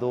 2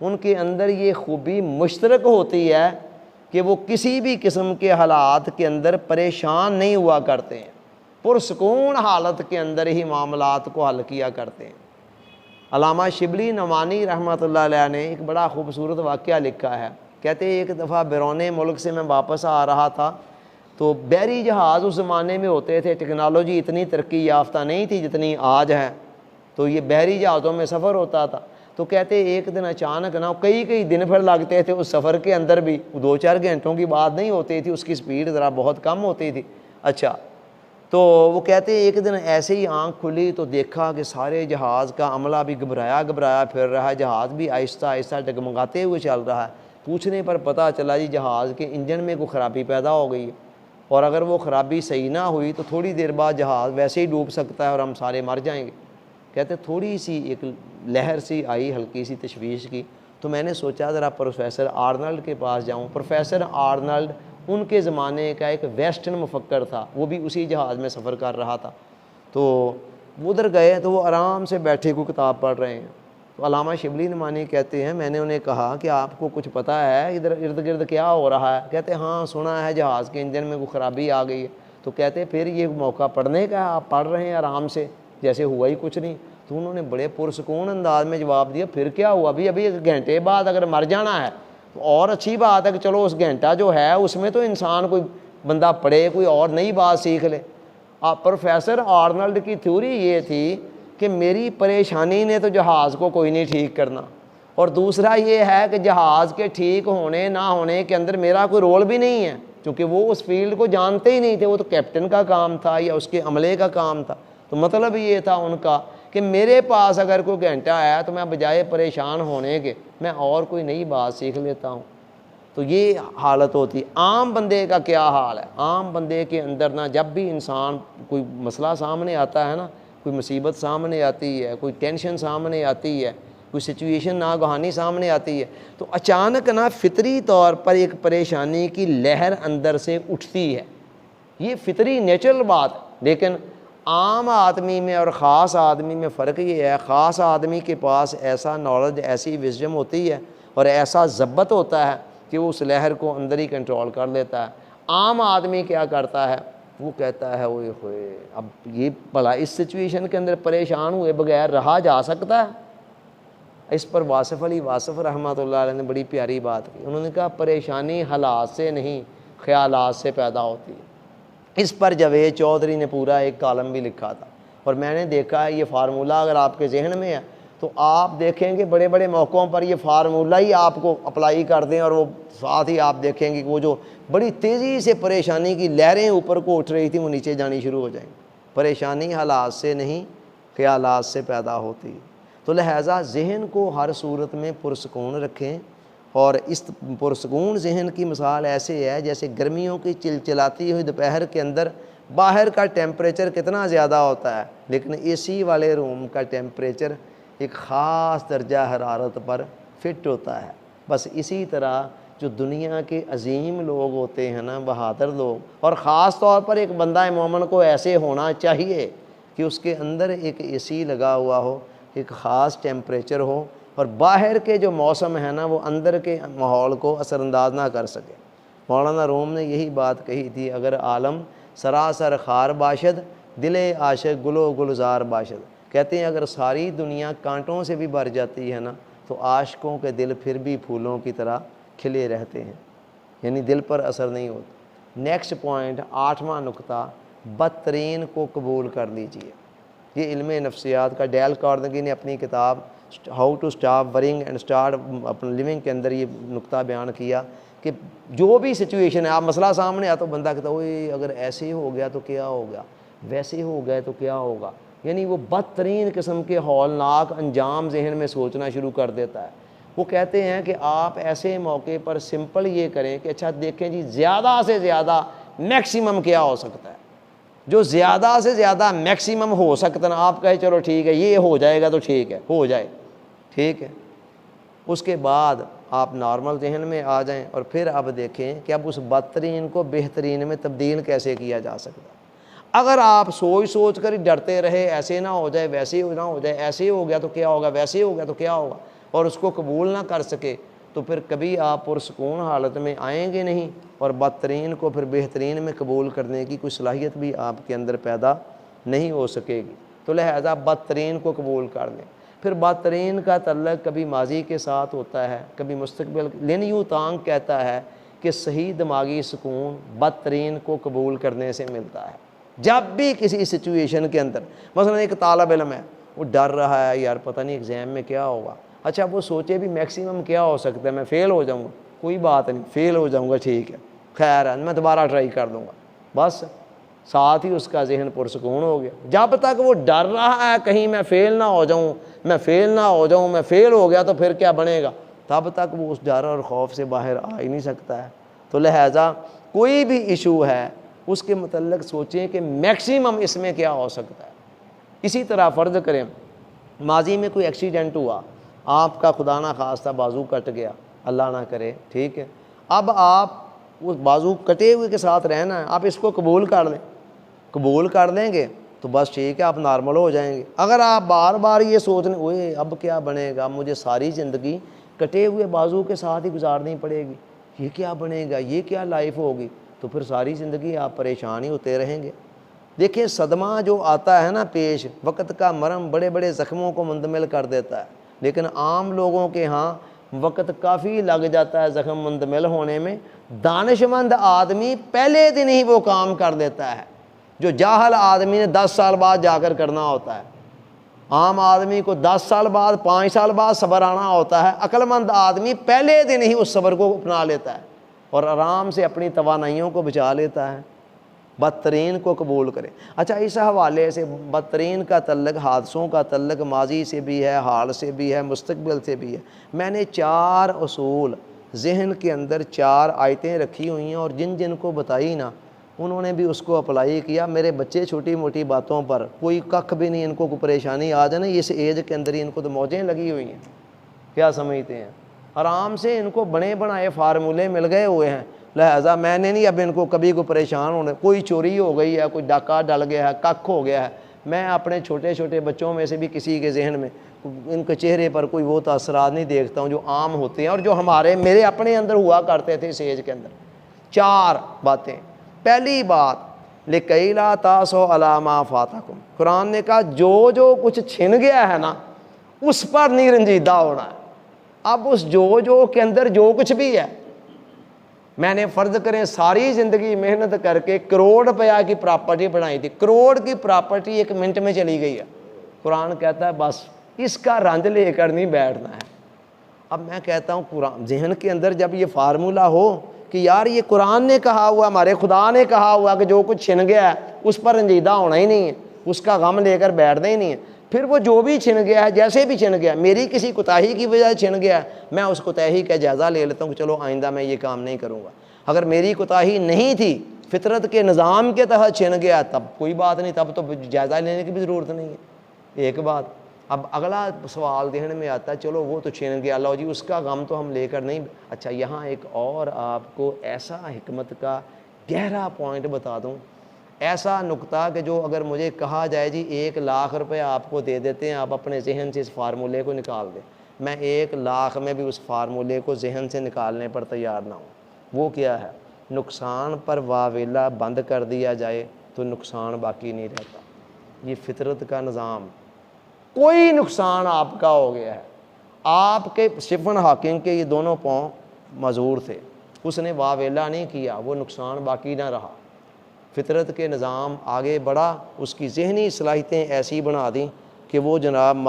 ان کے اندر یہ خوبی مشترک ہوتی ہے کہ وہ کسی بھی قسم کے حالات کے اندر پریشان نہیں ہوا کرتے ہیں، پرسکون حالت کے اندر ہی معاملات کو حل کیا کرتے ہیں۔ علامہ شبلی نعمانی رحمۃ اللہ علیہ نے ایک بڑا خوبصورت واقعہ لکھا ہے، کہتے ہیں ایک دفعہ بیرون ملک سے میں واپس آ رہا تھا، تو بحری جہاز اس زمانے میں ہوتے تھے، ٹیکنالوجی اتنی ترقی یافتہ نہیں تھی جتنی آج ہے، تو یہ بحری جہازوں میں سفر ہوتا تھا۔ تو کہتے ایک دن اچانک نا کئی دن پھر لگتے تھے اس سفر کے اندر بھی، 2-4 گھنٹوں کی بات نہیں ہوتی تھی، اس کی سپیڈ ذرا بہت کم ہوتی تھی۔ اچھا، تو وہ کہتے ایک دن ایسے ہی آنکھ کھلی تو دیکھا کہ سارے جہاز کا عملہ بھی گھبرایا پھر رہا ہے، جہاز بھی آہستہ آہستہ ڈگمگاتے ہوئے چل رہا ہے۔ پوچھنے پر پتہ چلا جی جہاز کے انجن میں کوئی خرابی پیدا ہو گئی ہے، اور اگر وہ خرابی صحیح نہ ہوئی تو تھوڑی دیر بعد جہاز ویسے ہی ڈوب سکتا ہے اور ہم سارے مر جائیں گے۔ کہتے تھوڑی سی ایک لہر سی آئی، ہلکی سی تشویش کی، تو میں نے سوچا ذرا پروفیسر آرنلڈ کے پاس جاؤں۔ پروفیسر آرنلڈ ان کے زمانے کا ایک ویسٹرن مفکر تھا، وہ بھی اسی جہاز میں سفر کر رہا تھا۔ تو ادھر گئے تو وہ آرام سے بیٹھے کوئی کتاب پڑھ رہے ہیں۔ تو علامہ شبلی نعمانی کہتے ہیں میں نے انہیں کہا کہ آپ کو کچھ پتہ ہے ادھر ارد گرد کیا ہو رہا ہے؟ کہتے ہاں سنا ہے جہاز کے انجن میں کوئی خرابی آ گئی ہے۔ تو کہتے پھر یہ موقع پڑھنے کا ہے، آپ پڑھ رہے ہیں آرام سے جیسے ہوا ہی کچھ نہیں۔ تو انہوں نے بڑے پرسکون انداز میں جواب دیا پھر کیا ہوا، ابھی 1 گھنٹے بعد اگر مر جانا ہے تو اور اچھی بات ہے کہ چلو اس گھنٹہ جو ہے اس میں تو انسان کوئی بندہ پڑھے، کوئی اور نئی بات سیکھ لے۔ پروفیسر آرنلڈ کی تھیوری یہ تھی کہ میری پریشانی نے تو جہاز کو کوئی نہیں ٹھیک کرنا، اور دوسرا یہ ہے کہ جہاز کے ٹھیک ہونے نہ ہونے کے اندر میرا کوئی رول بھی نہیں ہے، کیونکہ وہ اس فیلڈ کو جانتے ہی نہیں تھے، وہ تو کیپٹن کا کام تھا یا اس کے عملے کا کام تھا۔ تو مطلب یہ تھا ان کا کہ میرے پاس اگر کوئی گھنٹہ آیا تو میں بجائے پریشان ہونے کے میں اور کوئی نئی بات سیکھ لیتا ہوں۔ تو یہ حالت ہوتی۔ عام بندے کا کیا حال ہے؟ عام بندے کے اندر نا جب بھی انسان کوئی مسئلہ سامنے آتا ہے نا، کوئی مصیبت سامنے آتی ہے، کوئی ٹینشن سامنے آتی ہے، کوئی سچویشن ناگہانی سامنے آتی ہے، تو اچانک نا فطری طور پر ایک پریشانی کی لہر اندر سے اٹھتی ہے۔ یہ فطری نیچرل بات ہے، لیکن عام آدمی میں اور خاص آدمی میں فرق یہ ہے، خاص آدمی کے پاس ایسا نالج، ایسی وزڈم ہوتی ہے اور ایسا ضبط ہوتا ہے کہ وہ اس لہر کو اندر ہی کنٹرول کر لیتا ہے۔ عام آدمی کیا کرتا ہے؟ وہ کہتا ہے اوئے ہوئے اب یہ بھلا اس سچویشن کے اندر پریشان ہوئے بغیر رہا جا سکتا ہے؟ اس پر واصف علی واصف رحمۃ اللہ علیہ نے بڑی پیاری بات کی، انہوں نے کہا پریشانی حالات سے نہیں خیالات سے پیدا ہوتی ہے۔ اس پر جاوید چودھری نے پورا ایک کالم بھی لکھا تھا، اور میں نے دیکھا ہے یہ فارمولہ اگر آپ کے ذہن میں ہے تو آپ دیکھیں گے بڑے بڑے موقعوں پر یہ فارمولہ ہی آپ کو اپلائی کر دیں، اور وہ ساتھ ہی آپ دیکھیں گے کہ وہ جو بڑی تیزی سے پریشانی کی لہریں اوپر کو اٹھ رہی تھیں وہ نیچے جانی شروع ہو جائیں گی۔ پریشانی حالات سے نہیں خیالات سے پیدا ہوتی۔ تو لہٰذا ذہن کو ہر صورت میں پرسکون رکھیں، اور اس پرسکون ذہن کی مثال ایسے ہے جیسے گرمیوں کی چلچلاتی ہوئی دوپہر کے اندر باہر کا ٹیمپریچر کتنا زیادہ ہوتا ہے، لیکن اے سی والے روم کا ٹیمپریچر ایک خاص درجہ حرارت پر فٹ ہوتا ہے۔ بس اسی طرح جو دنیا کے عظیم لوگ ہوتے ہیں نا، بہادر لوگ، اور خاص طور پر ایک بندہ مومن کو ایسے ہونا چاہیے کہ اس کے اندر ایک اے سی لگا ہوا ہو، ایک خاص ٹیمپریچر ہو، اور باہر کے جو موسم ہے نا وہ اندر کے ماحول کو اثر انداز نہ کر سکے۔ مولانا روم نے یہی بات کہی تھی، اگر عالم سراسر خار باشد دل عاشق گل و گلزار باشد۔ کہتے ہیں اگر ساری دنیا کانٹوں سے بھی بھر جاتی ہے نا تو عاشقوں کے دل پھر بھی پھولوں کی طرح کھلے رہتے ہیں، یعنی دل پر اثر نہیں ہوتا۔ نیکسٹ پوائنٹ، 8واں نقطہ، بدترین کو قبول کر لیجئے۔ یہ علم نفسیات کا ڈیل کارنیگی نے اپنی کتاب how to stop worrying and start اپنے لیونگ کے اندر یہ نقطہ بیان کیا کہ جو بھی سچویشن ہے، آپ مسئلہ سامنے آیا تو بندہ کہتا ہے اوئے اگر ایسے ہی ہو گیا تو کیا ہوگا، ویسے ہی ہو گئے تو کیا ہوگا، یعنی وہ بدترین قسم کے ہولناک انجام ذہن میں سوچنا شروع کر دیتا ہے۔ وہ کہتے ہیں کہ آپ ایسے موقع پر سمپل یہ کریں کہ اچھا دیکھیں جی زیادہ سے زیادہ میکسیمم کیا ہو سکتا ہے، جو زیادہ سے زیادہ میکسیمم ہو سکتا ہے آپ کہیں چلو ٹھیک ہے یہ ہو جائے گا تو ٹھیک ہے، ہو جائے ٹھیک ہے۔ اس کے بعد آپ نارمل ذہن میں آ جائیں، اور پھر اب دیکھیں کہ اب اس بدترین کو بہترین میں تبدیل کیسے کیا جا سکتا ہے۔ اگر آپ سوچ کر ہی ڈرتے رہے ایسے نہ ہو جائے، ویسے ہی نہ ہو جائے، ایسے ہی ہو گیا تو کیا ہوگا، ویسے ہی ہو گیا تو کیا ہوگا، اور اس کو قبول نہ کر سکے تو پھر کبھی آپ پرسکون حالت میں آئیں گے نہیں، اور بدترین کو پھر بہترین میں قبول کرنے کی کوئی صلاحیت بھی آپ کے اندر پیدا نہیں ہو سکے گی۔ تو لہذا بدترین کو قبول کر لیں۔ پھر بدترین کا تعلق کبھی ماضی کے ساتھ ہوتا ہے، کبھی مستقبل۔ لن یو تانگ کہتا ہے کہ صحیح دماغی سکون بدترین کو قبول کرنے سے ملتا ہے۔ جب بھی کسی سچویشن کے اندر، مثلا ایک طالب علم ہے، وہ ڈر رہا ہے یار پتہ نہیں ایگزام میں کیا ہوگا، اچھا وہ سوچے بھی میکسیمم کیا ہو سکتا ہے، میں فیل ہو جاؤں گا، کوئی بات نہیں، فیل ہو جاؤں گا ٹھیک ہے، خیر ہے میں دوبارہ ٹرائی کر دوں گا، بس ساتھ ہی اس کا ذہن پرسکون ہو گیا۔ جب تک وہ ڈر رہا ہے کہیں میں فیل نہ ہو جاؤں، میں فیل نہ ہو جاؤں، میں فیل ہو گیا تو پھر کیا بنے گا، تب تک وہ اس ڈر اور خوف سے باہر آ ہی نہیں سکتا ہے۔ تو لہٰذا کوئی بھی ایشو ہے اس کے متعلق سوچیں کہ میکسیمم اس میں کیا ہو سکتا ہے۔ اسی طرح فرض کریں ماضی میں کوئی ایکسیڈنٹ ہوا، آپ کا خدا نہ خواستہ بازو کٹ گیا، اللہ نہ کرے، ٹھیک ہے، اب آپ اس بازو کٹے ہوئے کے ساتھ رہنا ہے، آپ اس کو قبول کر لیں، قبول کر لیں گے تو بس ٹھیک ہے، آپ نارمل ہو جائیں گے۔ اگر آپ بار بار یہ سوچنے اوئے اب کیا بنے گا، مجھے ساری زندگی کٹے ہوئے بازو کے ساتھ ہی گزارنی پڑے گی، یہ کیا بنے گا، یہ کیا لائف ہوگی، تو پھر ساری زندگی آپ پریشان ہی ہوتے رہیں گے۔ دیکھیں صدمہ جو آتا ہے نا پیش، وقت کا مرہم بڑے بڑے زخموں کو مندمل کر دیتا ہے، لیکن عام لوگوں کے ہاں وقت کافی لگ جاتا ہے زخم مندمل ہونے میں۔ دانش مند آدمی پہلے دن ہی وہ کام کر دیتا ہے جو جاہل آدمی نے 10 سال بعد جا کر کرنا ہوتا ہے۔ عام آدمی کو 10 سال بعد 5 سال بعد صبر آنا ہوتا ہے، عقل مند آدمی پہلے دن ہی اس صبر کو اپنا لیتا ہے اور آرام سے اپنی توانائیوں کو بچا لیتا ہے۔ بدترین کو قبول کریں۔ اچھا اس حوالے سے بدترین کا تعلق، حادثوں کا تعلق ماضی سے بھی ہے، حال سے بھی ہے، مستقبل سے بھی ہے۔ میں نے 4 اصول ذہن کے اندر 4 آیتیں رکھی ہوئی ہیں، اور جن جن کو بتائی نا انہوں نے بھی اس کو اپلائی کیا۔ میرے بچے چھوٹی موٹی باتوں پر کوئی ککھ بھی نہیں، ان کو کوئی پریشانی آ جائے نا، اس ایج کے اندر ہی ان کو تو موجیں لگی ہوئی ہیں، کیا سمجھتے ہیں، آرام سے ان کو بنے بنائے فارمولے مل گئے ہوئے ہیں، لہٰذا میں نے نہیں اب ان کو کبھی کوئی پریشان ہونے، کوئی چوری ہو گئی ہے، کوئی ڈاکہ ڈل گیا ہے، ککھ ہو گیا ہے، میں اپنے چھوٹے چھوٹے بچوں میں سے بھی کسی کے ذہن میں ان کے چہرے پر کوئی وہ تاثرات نہیں دیکھتا ہوں جو عام ہوتے ہیں اور جو میرے اپنے اندر ہوا کرتے تھے اس ایج کے اندر۔ 4 باتیں۔ پہلی بات، لِكَيْ لَا تَأْسَوْا عَلَىٰ مَا فَاتَكُمْ، قرآن نے کہا جو کچھ چھن گیا ہے نا اس پر نہیں رنجیدہ ہونا ہے۔ اب اس جو کے اندر جو کچھ بھی ہے، میں نے فرض کریں ساری زندگی محنت کر کے کروڑ روپیہ کی پراپرٹی بنائی تھی، کروڑ کی پراپرٹی 1 منٹ میں چلی گئی ہے، قرآن کہتا ہے بس اس کا رنج لے کر نہیں بیٹھنا ہے۔ اب میں کہتا ہوں قرآن ذہن کے اندر جب یہ فارمولہ ہو کہ یار یہ قرآن نے کہا ہوا، ہمارے خدا نے کہا ہوا کہ جو کچھ چھن گیا ہے اس پر رنجیدہ ہونا ہی نہیں ہے، اس کا غم لے کر بیٹھنا ہی نہیں ہے، پھر وہ جو بھی چھن گیا ہے جیسے بھی چھن گیا، میری کسی کوتاہی کی وجہ سے چھن گیا ہے، میں اس کوتاہی کا جائزہ لے لیتا ہوں کہ چلو آئندہ میں یہ کام نہیں کروں گا۔ اگر میری کوتاہی نہیں تھی، فطرت کے نظام کے تحت چھن گیا، تب کوئی بات نہیں، تب تو جائزہ لینے کی بھی ضرورت نہیں ہے۔ ایک بات۔ اب اگلا سوال ذہن میں آتا ہے چلو وہ تو چھن گیا، اللہ جی اس کا غم تو ہم لے کر نہیں۔ اچھا یہاں ایک اور آپ کو ایسا حکمت کا گہرا پوائنٹ بتا دوں، ایسا نقطہ کہ جو اگر مجھے کہا جائے جی 1 لاکھ روپے آپ کو دے دیتے ہیں، آپ اپنے ذہن سے اس فارمولے کو نکال دیں، میں 1 لاکھ میں بھی اس فارمولے کو ذہن سے نکالنے پر تیار نہ ہوں۔ وہ کیا ہے؟ نقصان پر واویلا بند کر دیا جائے تو نقصان باقی نہیں رہتا۔ یہ فطرت کا نظام، کوئی نقصان آپ کا ہو گیا ہے، آپ کے اسٹیفن ہاکنگ کے یہ دونوں پاؤں معذور تھے، اس نے واویلا نہیں کیا، وہ نقصان باقی نہ رہا۔ فطرت کے نظام آگے بڑھا، اس کی ذہنی صلاحیتیں ایسی بنا دیں کہ وہ جناب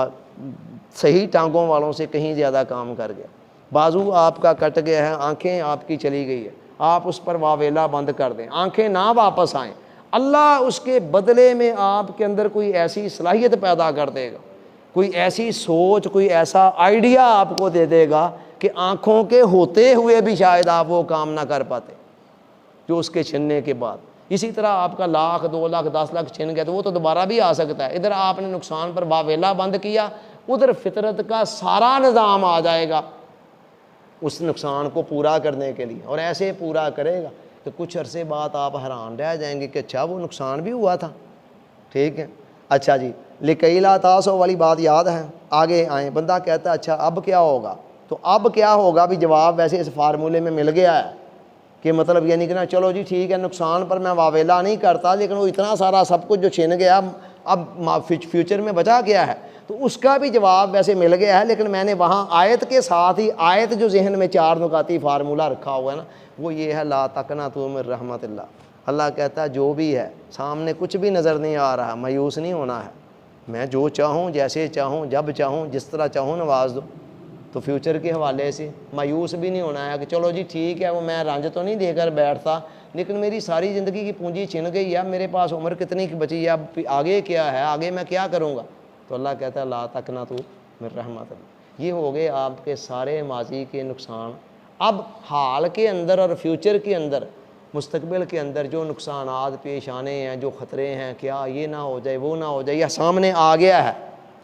صحیح ٹانگوں والوں سے کہیں زیادہ کام کر گیا۔ بازو آپ کا کٹ گیا ہے، آنکھیں آپ کی چلی گئی ہے، آپ اس پر واویلا بند کر دیں، آنکھیں نہ واپس آئیں، اللہ اس کے بدلے میں آپ کے اندر کوئی ایسی صلاحیت پیدا کر دے گا، کوئی ایسی سوچ، کوئی ایسا آئیڈیا آپ کو دے دے گا کہ آنکھوں کے ہوتے ہوئے بھی شاید آپ وہ کام نہ کر پاتے جو اس کے چھننے کے بعد۔ اسی طرح آپ کا 1 لاکھ 2 لاکھ 10 لاکھ چھن گیا تو وہ تو دوبارہ بھی آ سکتا ہے، ادھر آپ نے نقصان پر واویلا بند کیا، ادھر فطرت کا سارا نظام آ جائے گا اس نقصان کو پورا کرنے کے لیے، اور ایسے پورا کرے گا کہ کچھ عرصے بعد آپ حیران رہ جائیں گے کہ اچھا وہ نقصان بھی ہوا تھا۔ ٹھیک ہے، اچھا جی لکیلا تاسو والی بات یاد ہے؟ آگے آئیں، بندہ کہتا ہے اچھا اب کیا ہوگا، تو اب کیا ہوگا بھی جواب ویسے اس فارمولے میں مل گیا ہے کہ مطلب یعنی کہ نا چلو جی ٹھیک ہے نقصان پر میں واویلا نہیں کرتا، لیکن وہ اتنا سارا سب کچھ جو چھن گیا اب فیوچر میں بچا گیا ہے، تو اس کا بھی جواب ویسے مل گیا ہے، لیکن میں نے وہاں آیت کے ساتھ ہی آیت جو ذہن میں 4 نکاتی فارمولہ رکھا ہوا ہے نا، وہ یہ ہے لا تقنطوا من رحمت اللہ۔ اللہ کہتا ہے جو بھی ہے سامنے کچھ بھی نظر نہیں آ رہا، مایوس نہیں ہونا ہے، میں جو چاہوں جیسے چاہوں جب چاہوں جس طرح چاہوں نواز دوں۔ تو فیوچر کے حوالے سے مایوس بھی نہیں ہونا ہے کہ چلو جی ٹھیک ہے وہ میں رنج تو نہیں دے کر بیٹھتا، لیکن میری ساری زندگی کی پونجی چھن گئی ہے، میرے پاس عمر کتنی کی بچی ہے، اب آگے کیا ہے، آگے میں کیا کروں گا؟ تو اللہ کہتا ہے لا تقنطوا من رحمت اللہ۔ یہ ہو گئے آپ کے سارے ماضی کے نقصان۔ اب حال کے اندر اور فیوچر کے اندر، مستقبل کے اندر جو نقصانات پیش آنے ہیں، جو خطرے ہیں، کیا یہ نہ ہو جائے وہ نہ ہو جائے، یہ سامنے آ گیا ہے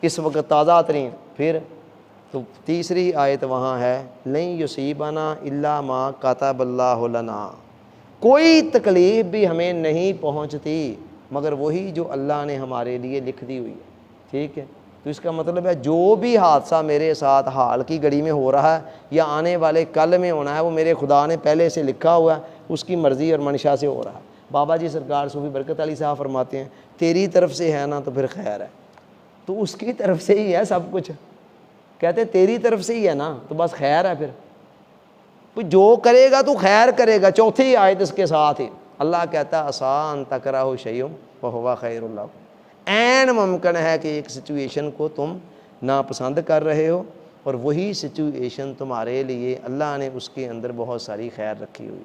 اس وقت تازہ ترین۔ پھر تو تیسری آیت وہاں ہے لن یصیبنا الا ما کتب اللہ لنا، کوئی تکلیف بھی ہمیں نہیں پہنچتی مگر وہی جو اللہ نے ہمارے لیے لکھ دی ہوئی ہے، ٹھیک ہے؟ تو اس کا مطلب ہے جو بھی حادثہ میرے ساتھ حال کی گھڑی میں ہو رہا ہے یا آنے والے کل میں ہونا ہے، وہ میرے خدا نے پہلے سے لکھا ہوا ہے، اس کی مرضی اور منشا سے ہو رہا ہے۔ بابا جی سرکار صوفی برکت علی صاحب فرماتے ہیں تیری طرف سے ہے نا تو پھر خیر ہے، تو اس کی طرف سے ہی ہے سب کچھ، کہتے تیری طرف سے ہی ہے نا تو بس خیر ہے، پھر جو کرے گا تو خیر کرے گا۔ چوتھی آیت اس کے ساتھ ہی اللہ کہتا ہے عسیٰ ان تکرہوا شیئا وہو خیر لکم، عین ممکن ہے کہ ایک سچویشن کو تم ناپسند کر رہے ہو اور وہی سچویشن تمہارے لیے اللہ نے اس کے اندر بہت ساری خیر رکھی ہوئی۔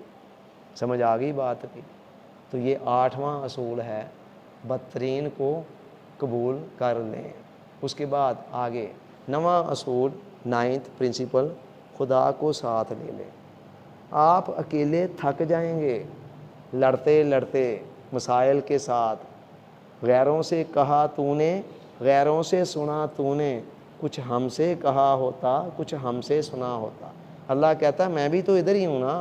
سمجھ آ گئی بات کی؟ تو یہ 8واں اصول ہے، بدترین کو قبول کر لیں۔ اس کے بعد آگے 9واں اصول، 9th پرنسپل، خدا کو ساتھ لے لیں۔ آپ اکیلے تھک جائیں گے لڑتے لڑتے مسائل کے ساتھ، غیروں سے کہا تو نے، غیروں سے سنا تو نے، کچھ ہم سے کہا ہوتا کچھ ہم سے سنا ہوتا۔ اللہ کہتا ہے میں بھی تو ادھر ہی ہوں نا۔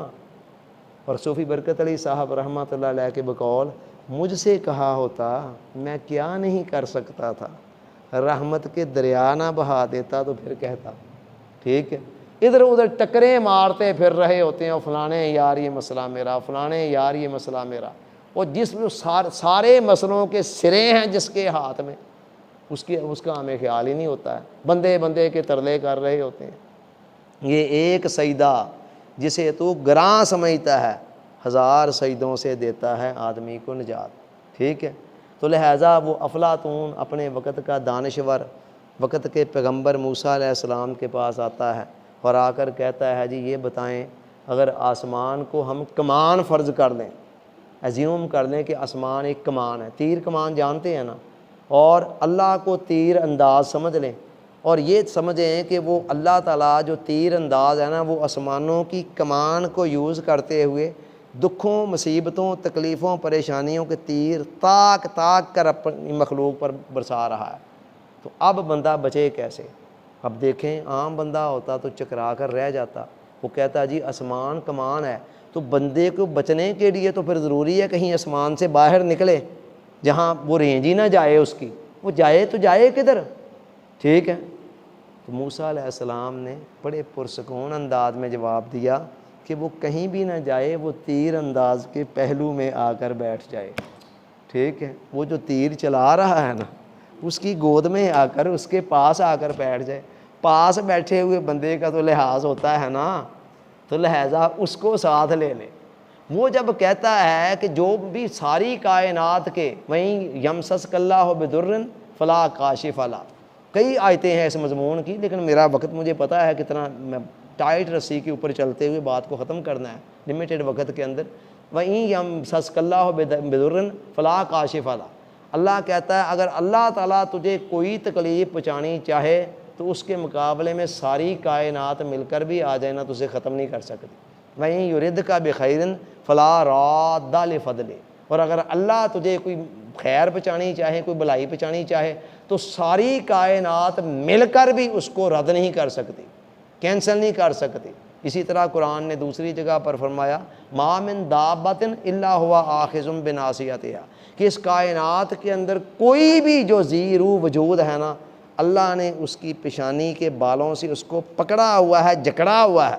اور صوفی برکت علی صاحب رحمۃ اللہ علیہ کے بقول مجھ سے کہا ہوتا میں کیا نہیں کر سکتا تھا، رحمت کے دریا نہ بہا دیتا تو پھر کہتا، ٹھیک ہے؟ ادھر ادھر ٹکریں مارتے پھر رہے ہوتے ہیں، فلانے یار یہ مسئلہ میرا، فلانے یار یہ مسئلہ میرا، اور جس سارے مسئلوں کے سرے ہیں جس کے ہاتھ میں، اس کا ہمیں خیال ہی نہیں ہوتا ہے، بندے بندے کے ترلے کر رہے ہوتے ہیں۔ یہ ایک سجدہ جسے تو گراں سمجھتا ہے 1000 سجدوں سے دیتا ہے آدمی کو نجات، ٹھیک ہے؟ تو لہٰذا وہ افلاطون اپنے وقت کا دانشور، وقت کے پیغمبر موسیٰ علیہ السلام کے پاس آتا ہے اور آ کر کہتا ہے جی یہ بتائیں اگر آسمان کو ہم کمان فرض کر لیں، ایزیوم کر لیں کہ آسمان ایک کمان ہے، تیر کمان جانتے ہیں نا، اور اللہ کو تیر انداز سمجھ لیں اور یہ سمجھیں کہ وہ اللہ تعالیٰ جو تیر انداز ہے نا وہ آسمانوں کی کمان کو یوز کرتے ہوئے دکھوں، مصیبتوں، تکلیفوں، پریشانیوں کے تیر تاک تاک کر اپنی مخلوق پر برسا رہا ہے، تو اب بندہ بچے کیسے؟ اب دیکھیں عام بندہ ہوتا تو چکرا کر رہ جاتا، وہ کہتا جی آسمان کمان ہے، تو بندے کو بچنے کے لیے تو پھر ضروری ہے کہیں آسمان سے باہر نکلے جہاں وہ رینج ہی نہ جائے اس کی، وہ جائے تو جائے کدھر، ٹھیک ہے؟ تو موسیٰ علیہ السلام نے بڑے پرسکون انداز میں جواب دیا کہ وہ کہیں بھی نہ جائے، وہ تیر انداز کے پہلو میں آ کر بیٹھ جائے، ٹھیک ہے؟ وہ جو تیر چلا رہا ہے نا اس کی گود میں آ کر، اس کے پاس آ کر بیٹھ جائے۔ پاس بیٹھے ہوئے بندے کا تو لحاظ ہوتا ہے نا، تو لہٰذا اس کو ساتھ لے لے۔ وہ جب کہتا ہے کہ جو بھی ساری کائنات کے وہیں یمسسک اللہ بدر فلا کاشف لا، کئی آیتیں ہیں اس مضمون کی، لیکن میرا وقت مجھے پتہ ہے کتنا، میں ٹائٹ رسی کے اوپر چلتے ہوئے بات کو ختم کرنا ہے لمیٹڈ وقت کے اندر۔ وہیں یمسسک اللہ بدر فلا کاشف لا، اللہ کہتا ہے اگر اللہ تعالیٰ تجھے کوئی تکلیف پہنچانی چاہے تو اس کے مقابلے میں ساری کائنات مل کر بھی آ جائے نا تو اسے ختم نہیں کر سکتی۔ وہیں یردک بخیر فلا راد لفضلہ، اور اگر اللہ تجھے کوئی خیر پہنچانی چاہے، کوئی بھلائی پہنچانی چاہے تو ساری کائنات مل کر بھی اس کو رد نہیں کر سکتی، کینسل نہیں کر سکتی۔ اسی طرح قرآن نے دوسری جگہ پر فرمایا ما من دابۃ الا هو آخذ بناصیتہا، کہ اس کائنات کے اندر کوئی بھی جو ذی روح وجود ہے نا، اللہ نے اس کی پیشانی کے بالوں سے اس کو پکڑا ہوا ہے، جکڑا ہوا ہے۔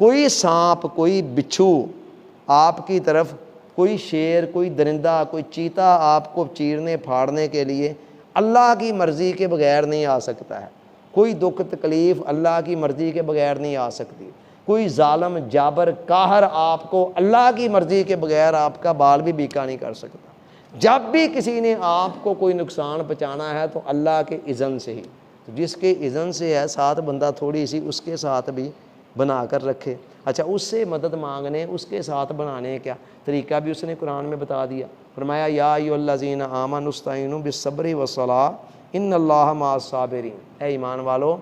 کوئی سانپ، کوئی بچھو آپ کی طرف، کوئی شیر، کوئی درندہ، کوئی چیتا آپ کو چیرنے پھاڑنے کے لیے اللہ کی مرضی کے بغیر نہیں آ سکتا ہے۔ کوئی دکھ تکلیف اللہ کی مرضی کے بغیر نہیں آ سکتی۔ کوئی ظالم جابر قاہر آپ کو اللہ کی مرضی کے بغیر آپ کا بال بھی بیکا نہیں کر سکتا۔ جب بھی کسی نے آپ کو کوئی نقصان پہنچانا ہے تو اللہ کے اذن سے ہی، تو جس کے اذن سے ہے، ساتھ بندہ تھوڑی سی اس کے ساتھ بھی بنا کر رکھے۔ اچھا، اس سے مدد مانگنے، اس کے ساتھ بنانے کا طریقہ بھی اس نے قرآن میں بتا دیا۔ فرمایا یا ایھا الذین آمنوا استعینوا بالصبر والصلاۃ ان اللہ مع الصابرین، اے ایمان والو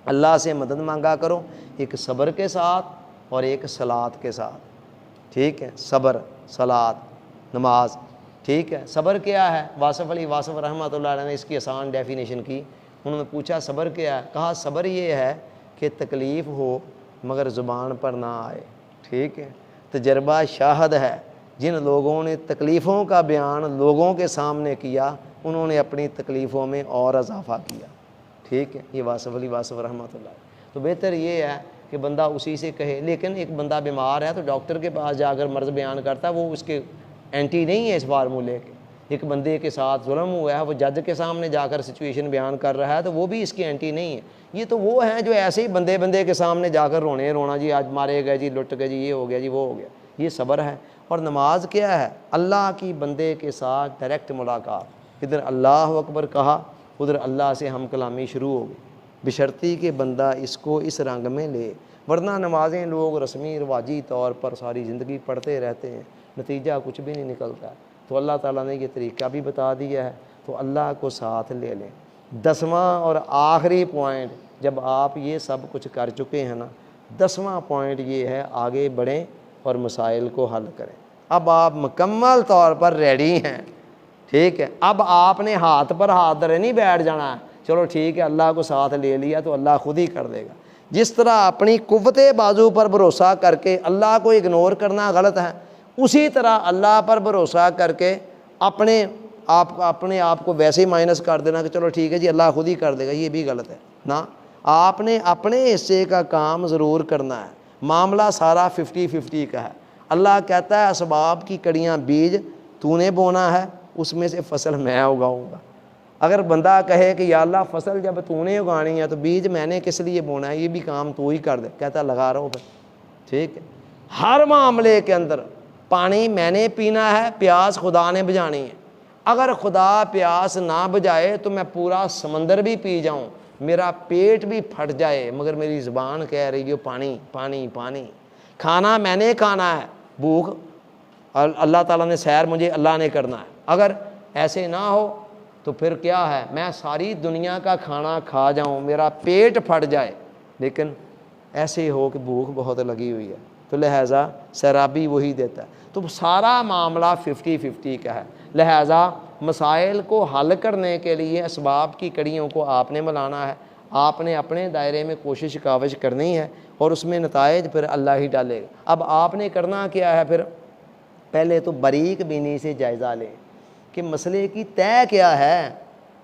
اللہ سے مدد مانگا کرو، ایک صبر کے ساتھ اور ایک صلاۃ کے ساتھ، ٹھیک ہے؟ صبر، صلاۃ، نماز، ٹھیک ہے؟ صبر کیا ہے؟ واصف علی واصف رحمۃ اللہ علیہ نے اس کی آسان ڈیفینیشن کی۔ انہوں نے پوچھا صبر کیا ہے؟ کہا صبر یہ ہے کہ تکلیف ہو مگر زبان پر نہ آئے، ٹھیک ہے؟ تجربہ شاہد ہے، جن لوگوں نے تکلیفوں کا بیان لوگوں کے سامنے کیا انہوں نے اپنی تکلیفوں میں اور اضافہ کیا، ٹھیک ہے؟ یہ واصف علی واصف رحمۃ اللہ۔ تو بہتر یہ ہے کہ بندہ اسی سے کہے، لیکن ایک بندہ بیمار ہے تو ڈاکٹر کے پاس جا کر مرض بیان کرتا ہے، وہ اس کے اینٹی نہیں ہے اس فارمولے کے۔ ایک بندے کے ساتھ ظلم ہوا ہے، وہ جج کے سامنے جا کر سچویشن بیان کر رہا ہے تو وہ بھی اس کی اینٹی نہیں ہے۔ یہ تو وہ ہیں جو ایسے ہی بندے کے سامنے جا کر رونا، جی آج مارے گئے، جی لٹ گئے، جی یہ ہو گیا، جی وہ ہو گیا۔ یہ صبر ہے۔ اور نماز کیا ہے؟ اللہ کی بندے کے ساتھ ڈائریکٹ ملاقات۔ ادھر اللہ اکبر کہا، ادھر اللہ سے ہم کلامی شروع ہو گئی، بشرطی کہ بندہ اس کو اس رنگ میں لے، ورنہ نمازیں لوگ رسمی رواجی طور پر ساری زندگی پڑھتے رہتے ہیں، نتیجہ کچھ بھی نہیں نکلتا ہے۔ تو اللہ تعالیٰ نے یہ طریقہ بھی بتا دیا ہے، تو اللہ کو ساتھ لے لیں۔ 10واں اور آخری پوائنٹ، جب آپ یہ سب کچھ کر چکے ہیں نا، 10واں پوائنٹ یہ ہے آگے بڑھیں اور مسائل کو حل کریں۔ اب آپ مکمل طور پر ریڈی ہیں، ٹھیک ہے؟ اب آپ نے ہاتھ پر ہاتھ دھرے نہیں بیٹھ جانا ہے، چلو ٹھیک ہے اللہ کو ساتھ لے لیا تو اللہ خود ہی کر دے گا۔ جس طرح اپنی قوت بازو پر بھروسہ کر کے اللہ کو اگنور کرنا غلط ہے، اسی طرح اللہ پر بھروسہ کر کے اپنے آپ کو ویسے ہی مائنس کر دینا کہ چلو ٹھیک ہے جی اللہ خود ہی کر دے گا، یہ بھی غلط ہے نا۔ آپ نے اپنے حصے کا کام ضرور کرنا ہے۔ معاملہ سارا 50-50 کا ہے۔ اللہ کہتا ہے اسباب کی کڑیاں بیج تو نے بونا ہے، اس میں سے فصل میں اگاؤں گا۔ اگر بندہ کہے کہ یا اللہ فصل جب تو نے اگانی ہے تو بیج میں نے کس لیے بونا ہے، یہ بھی کام تو ہی کر دے، کہتا لگا رہو پھر، ٹھیک ہے؟ ہر معاملے کے اندر پانی میں نے پینا ہے، پیاس خدا نے بجھانی ہے۔ اگر خدا پیاس نہ بجھائے تو میں پورا سمندر بھی پی جاؤں، میرا پیٹ بھی پھٹ جائے، مگر میری زبان کہہ رہی ہے پانی پانی پانی۔ کھانا میں نے کھانا ہے، بھوک اللہ تعالیٰ نے، سیر مجھے اللہ نے کرنا ہے۔ اگر ایسے نہ ہو تو پھر کیا ہے؟ میں ساری دنیا کا کھانا کھا جاؤں، میرا پیٹ پھٹ جائے، لیکن ایسے ہو کہ بھوک بہت لگی ہوئی ہے، تو لہٰذا سیرابی وہی دیتا ہے۔ تو سارا معاملہ 50-50 کا ہے۔ لہٰذا مسائل کو حل کرنے کے لیے اسباب کی کڑیوں کو آپ نے ملانا ہے، آپ نے اپنے دائرے میں کوشش کاوش کرنی ہے، اور اس میں نتائج پھر اللہ ہی ڈالے گا۔ اب آپ نے کرنا کیا ہے؟ پھر پہلے تو باریک بینی سے جائزہ لیں کہ مسئلے کی طے کیا ہے،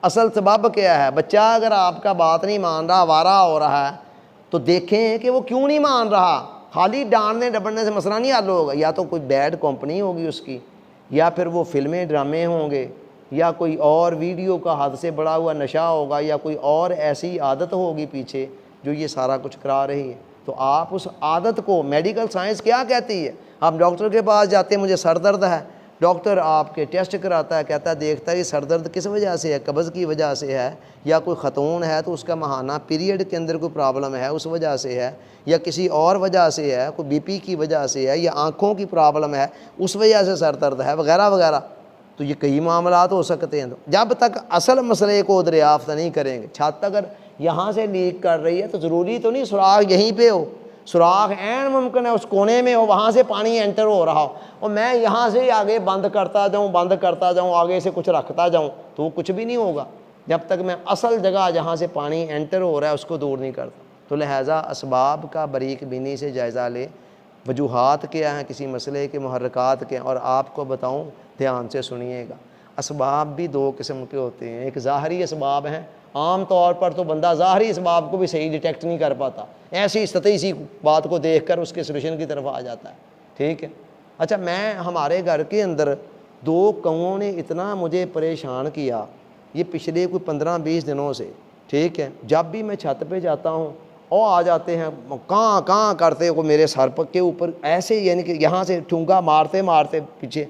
اصل سبب کیا ہے۔ بچہ اگر آپ کا بات نہیں مان رہا، آوارہ ہو رہا ہے، تو دیکھیں کہ وہ کیوں نہیں مان رہا۔ خالی ڈانٹنے ڈپٹنے سے مسئلہ نہیں حل ہوگا، یا تو کوئی بیڈ کمپنی ہوگی اس کی، یا پھر وہ فلمیں ڈرامے ہوں گے، یا کوئی اور ویڈیو کا حد سے بڑا ہوا نشہ ہوگا، یا کوئی اور ایسی عادت ہوگی پیچھے جو یہ سارا کچھ کرا رہی ہے۔ تو آپ اس عادت کو، میڈیکل سائنس کیا کہتی ہے؟ آپ ڈاکٹر کے پاس جاتے ہیں، مجھے سر درد ہے، ڈاکٹر آپ کے ٹیسٹ کراتا ہے، کہتا ہے دیکھتا ہے یہ سر درد کس وجہ سے ہے، قبض کی وجہ سے ہے، یا کوئی خاتون ہے تو اس کا ماہانہ پیریڈ کے اندر کوئی پرابلم ہے اس وجہ سے ہے، یا کسی اور وجہ سے ہے، کوئی بی پی کی وجہ سے ہے، یا آنکھوں کی پرابلم ہے اس وجہ سے سر درد ہے، وغیرہ وغیرہ۔ تو یہ کئی معاملات ہو سکتے ہیں۔ جب تک اصل مسئلے کو دریافت نہیں کریں گے، چھت اگر یہاں سے لیک کر رہی ہے تو ضروری تو نہیں سوراخ یہیں پہ ہو، سوراخ عین ممکن ہے اس کونے میں ہو، وہاں سے پانی انٹر ہو رہا ہو، اور میں یہاں سے آگے بند کرتا جاؤں آگے سے کچھ رکھتا جاؤں، تو وہ کچھ بھی نہیں ہوگا جب تک میں اصل جگہ جہاں سے پانی انٹر ہو رہا ہے اس کو دور نہیں کرتا۔ تو لہٰذا اسباب کا باریک بینی سے جائزہ لے، وجوہات کیا ہیں کسی مسئلے کے، محرکات کے ہیں، اور آپ کو بتاؤں دھیان سے سنیے گا۔ اسباب بھی دو قسم کے ہوتے ہیں، ایک ظاہری اسباب ہیں، عام طور پر تو بندہ ظاہری اسباب کو بھی صحیح ڈیٹیکٹ نہیں کر پاتا، ایسی سطحی سی بات کو دیکھ کر اس کے سولوشن کی طرف آ جاتا ہے، ٹھیک ہے۔ اچھا، ہمارے گھر کے اندر 2 کوؤں نے اتنا مجھے پریشان کیا، یہ پچھلے کوئی 15-20 دنوں سے، ٹھیک ہے۔ جب بھی میں چھت پہ جاتا ہوں اور آ جاتے ہیں کہاں کہاں کرتے کو میرے سر کے اوپر ایسے، یعنی کہ یہاں سے ٹھونگا مارتے مارتے پیچھے،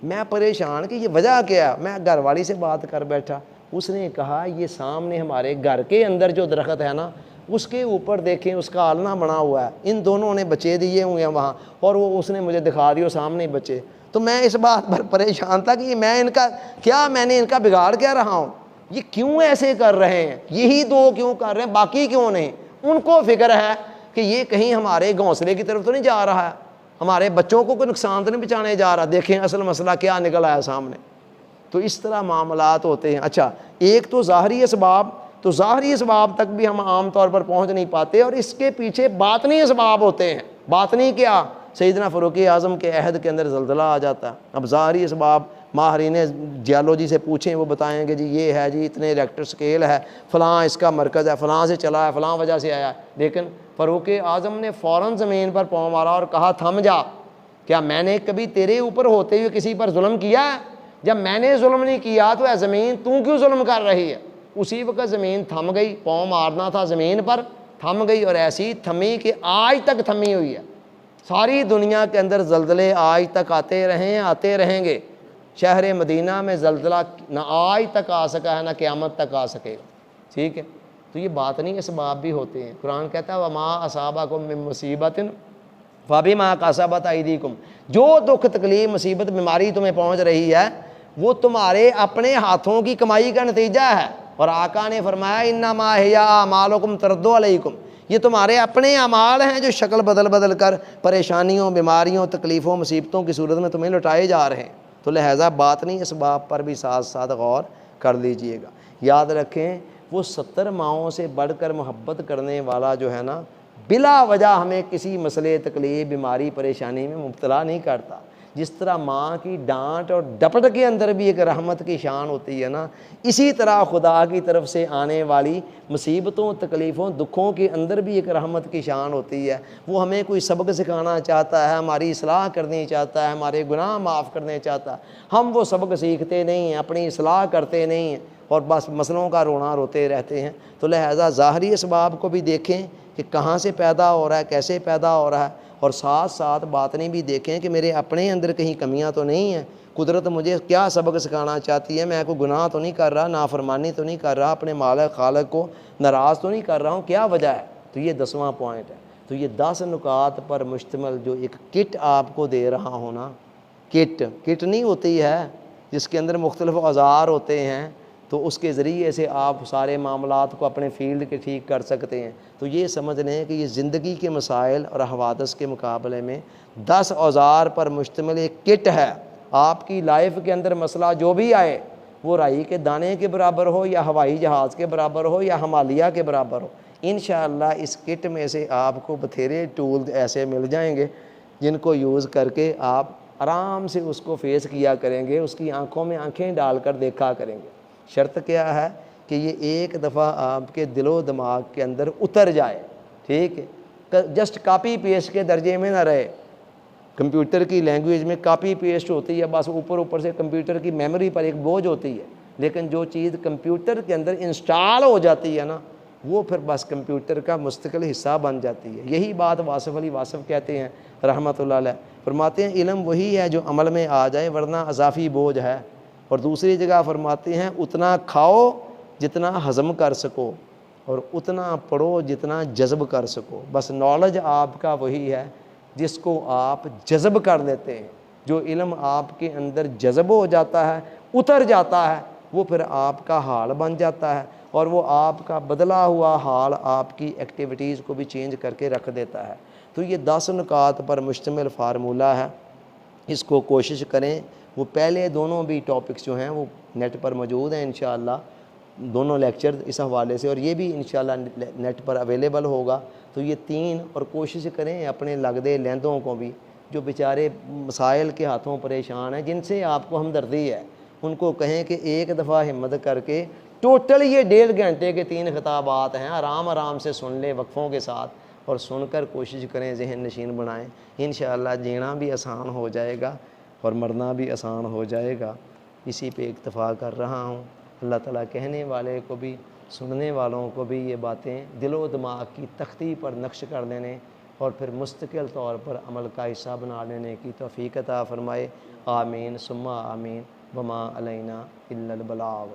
میں پریشان کہ یہ وجہ کیا ہے۔ میں گھر والی سے بات کر بیٹھا، اس نے کہا یہ سامنے ہمارے گھر کے اندر جو درخت ہے نا، اس کے اوپر دیکھیں اس کا آلنا بنا ہوا ہے، ان دونوں نے بچے دیے ہوئے ہیں وہاں، اور وہ اس نے مجھے دکھا دیے سامنے بچے۔ تو میں اس بات پر پریشان تھا کہ میں نے ان کا بگاڑ کیا رہا ہوں، یہ کیوں ایسے کر رہے ہیں، یہی 2 کیوں کر رہے ہیں، باقی کیوں نہیں۔ ان کو فکر ہے کہ یہ کہیں ہمارے گھونسلے کی طرف تو نہیں جا رہا ہے، ہمارے بچوں کو کوئی نقصان تو نہیں پہنچانے جا رہا۔ دیکھیں اصل مسئلہ کیا نکل آیا سامنے۔ تو اس طرح معاملات ہوتے ہیں۔ اچھا، ایک تو ظاہری اسباب، تو ظاہری اسباب تک بھی ہم عام طور پر پہنچ نہیں پاتے، اور اس کے پیچھے باطنی اسباب ہوتے ہیں۔ باطنی کیا؟ سیدنا فاروق اعظم کے عہد کے اندر زلزلہ آ جاتا ہے۔ اب ظاہری اسباب ماہرین جیولوجی سے پوچھیں، وہ بتائیں گے جی یہ ہے، جی اتنے ریکٹر سکیل ہے، فلاں اس کا مرکز ہے، فلاں سے چلا ہے، فلاں وجہ سے آیا ہے۔ لیکن فاروق اعظم نے فوراً زمین پر پاؤں مارا اور کہا تھم جا، کیا میں نے کبھی تیرے اوپر ہوتے ہوئے کسی پر ظلم کیا ہے؟ جب میں نے ظلم نہیں کیا تو اے زمین تو کیوں ظلم کر رہی ہے؟ اسی وقت زمین تھم گئی، پاؤں مارنا تھا زمین پر، تھم گئی، اور ایسی تھمی کہ آج تک تھمی ہوئی ہے۔ ساری دنیا کے اندر زلزلے آج تک آتے رہے ہیں، آتے رہیں گے۔ شہر مدینہ میں زلزلہ نہ آج تک آ سکا ہے، نہ قیامت تک آ سکے گا، ٹھیک ہے۔ تو یہ باطنی اسباب بھی ہوتے ہیں۔ قرآن کہتا ہے وما اصابکم من مصیبت فبما کسبت ایدیکم، جو دکھ تکلیف مصیبت بیماری تمہیں پہنچ رہی ہے وہ تمہارے اپنے ہاتھوں کی کمائی کا نتیجہ ہے۔ اور آقا نے فرمایا انما ہی اعمالکم ترد علیکم، یہ تمہارے اپنے اعمال ہیں جو شکل بدل بدل کر پریشانیوں، بیماریوں، تکلیفوں، مصیبتوں کی صورت میں تمہیں لٹائے جا رہے ہیں۔ تو لہٰذا باطنی اسباب پر بھی ساتھ ساتھ غور کر لیجئے گا۔ یاد رکھیں وہ 70 ماؤں سے بڑھ کر محبت کرنے والا جو ہے نا، بلا وجہ ہمیں کسی مسئلے، تکلیف، بیماری، پریشانی میں مبتلا نہیں کرتا۔ جس طرح ماں کی ڈانٹ اور ڈپٹ کے اندر بھی ایک رحمت کی شان ہوتی ہے نا، اسی طرح خدا کی طرف سے آنے والی مصیبتوں، تکلیفوں، دکھوں کے اندر بھی ایک رحمت کی شان ہوتی ہے۔ وہ ہمیں کوئی سبق سکھانا چاہتا ہے، ہماری اصلاح کرنی چاہتا ہے، ہمارے گناہ معاف کرنے چاہتا ہے۔ ہم وہ سبق سیکھتے نہیں ہیں، اپنی اصلاح کرتے نہیں ہیں، اور بس مسئلوں کا رونا روتے رہتے ہیں۔ تو لہٰذا ظاہری اسباب کو بھی دیکھیں کہ کہاں سے پیدا ہو رہا ہے، کیسے پیدا ہو رہا ہے، اور ساتھ ساتھ باطنی بھی دیکھیں کہ میرے اپنے اندر کہیں کمیاں تو نہیں ہیں، قدرت مجھے کیا سبق سکھانا چاہتی ہے، میں کوئی گناہ تو نہیں کر رہا، نافرمانی تو نہیں کر رہا، اپنے مالک خالق کو ناراض تو نہیں کر رہا ہوں، کیا وجہ ہے؟ تو یہ 10واں پوائنٹ ہے۔ تو یہ 10 نکات پر مشتمل جو ایک کٹ آپ کو دے رہا ہوں نا، کٹ نہیں ہوتی ہے جس کے اندر مختلف اوزار ہوتے ہیں، تو اس کے ذریعے سے آپ سارے معاملات کو اپنے فیلڈ کے ٹھیک کر سکتے ہیں۔ تو یہ سمجھ لیں کہ یہ زندگی کے مسائل اور حوادث کے مقابلے میں 10 اوزار پر مشتمل ایک کٹ ہے۔ آپ کی لائف کے اندر مسئلہ جو بھی آئے، وہ رائی کے دانے کے برابر ہو یا ہوائی جہاز کے برابر ہو یا ہمالیہ کے برابر ہو، انشاءاللہ اس کٹ میں سے آپ کو بتھیرے ٹول ایسے مل جائیں گے جن کو یوز کر کے آپ آرام سے اس کو فیس کیا کریں گے، اس کی آنکھوں میں آنکھیں ڈال کر دیکھا کریں گے۔ شرط کیا ہے کہ یہ ایک دفعہ آپ کے دل و دماغ کے اندر اتر جائے، ٹھیک ہے، جسٹ کاپی پیسٹ کے درجے میں نہ رہے۔ کمپیوٹر کی لینگویج میں کاپی پیسٹ ہوتی ہے، بس اوپر سے کمپیوٹر کی میموری پر ایک بوجھ ہوتی ہے، لیکن جو چیز کمپیوٹر کے اندر انسٹال ہو جاتی ہے نا، وہ پھر بس کمپیوٹر کا مستقل حصہ بن جاتی ہے۔ یہی بات واصف علی واصف کہتے ہیں رحمۃ اللہ علیہ، فرماتے ہیں علم وہی ہے جو عمل میں آ جائے، ورنہ اضافی بوجھ ہے۔ اور دوسری جگہ فرماتے ہیں اتنا کھاؤ جتنا ہضم کر سکو، اور اتنا پڑھو جتنا جذب کر سکو۔ بس نالج آپ کا وہی ہے جس کو آپ جذب کر لیتے ہیں۔ جو علم آپ کے اندر جذب ہو جاتا ہے، اتر جاتا ہے، وہ پھر آپ کا حال بن جاتا ہے، اور وہ آپ کا بدلا ہوا حال آپ کی ایکٹیویٹیز کو بھی چینج کر کے رکھ دیتا ہے۔ تو یہ 10 نکات پر مشتمل فارمولہ ہے، اس کو کوشش کریں۔ وہ پہلے دونوں بھی ٹاپکس جو ہیں وہ نیٹ پر موجود ہیں انشاءاللہ، دونوں لیکچر اس حوالے سے، اور یہ بھی انشاءاللہ نیٹ پر اویلیبل ہوگا۔ تو یہ 3 اور کوشش کریں اپنے لگدے لیندوں کو بھی جو بیچارے مسائل کے ہاتھوں پریشان ہیں، جن سے آپ کو ہمدردی ہے، ان کو کہیں کہ ایک دفعہ ہمت کر کے ٹوٹل یہ 1.5 گھنٹے کے 3 خطابات ہیں، آرام آرام سے سن لیں وقفوں کے ساتھ، اور سن کر کوشش کریں ذہن نشین بنائیں۔ انشاءاللہ جینا بھی آسان ہو جائے گا اور مرنا بھی آسان ہو جائے گا۔ اسی پہ اکتفا کر رہا ہوں۔ اللہ تعالیٰ کہنے والے کو بھی سننے والوں کو بھی یہ باتیں دل و دماغ کی تختی پر نقش کر دینے اور پھر مستقل طور پر عمل کا حصہ بنا لینے کی توفیق عطا فرمائے۔ آمین ثم آمین۔ وما علینا الا البلاغ۔